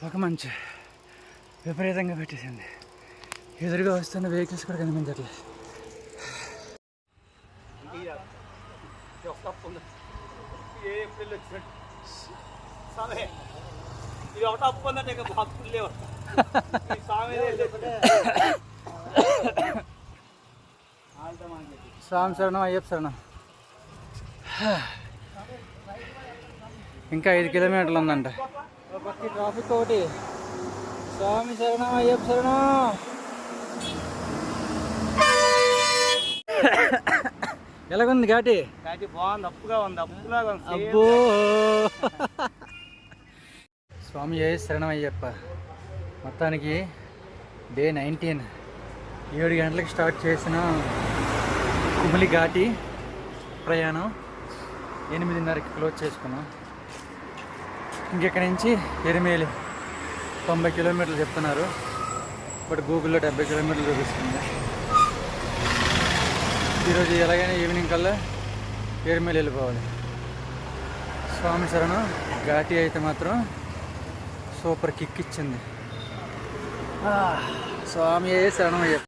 ఒక మంచి విపరీతంగా పెట్టేసింది. ఎదురుగా వస్తున్న వెహికల్స్ కూడా కనిపించట్లేదు. స్వామి శరణం, అయ్యప్ప శరణం. ఇంకా 5 కిలోమీటర్లు ఉందంట. పక్క ట్రాఫిక్ ఒకటి. స్వామి శరణం, అయ్యప్ప శరణం. ఎలాగుంది ఘాటి? ఘాటి బాగుంది, అప్పుగా ఉంది, అప్పులాగా ఉంది. అబ్బో. స్వామి శరణం అయ్యప్ప. మొత్తానికి డే 19 7 గంటలకు స్టార్ట్ చేసిన కుమిలి ఘాటి ప్రయాణం 8:30కి క్లోజ్ చేసుకున్నాం. ఇంకెక్కడి నుంచి ఎరిమేలి 90 కిలోమీటర్లు చెప్తున్నారు, బట్ గూగుల్లో 70 కిలోమీటర్లు చూపిస్తుంది. ఈరోజు ఎలాగైనా ఈవినింగ్ కల్లా ఎరిమేలి వెళ్ళిపోవాలి. స్వామి శరణం ఘాటి అయితే మాత్రం సూపర్ కిక్ ఇచ్చింది. స్వామి శరణం అయ్యప్ప.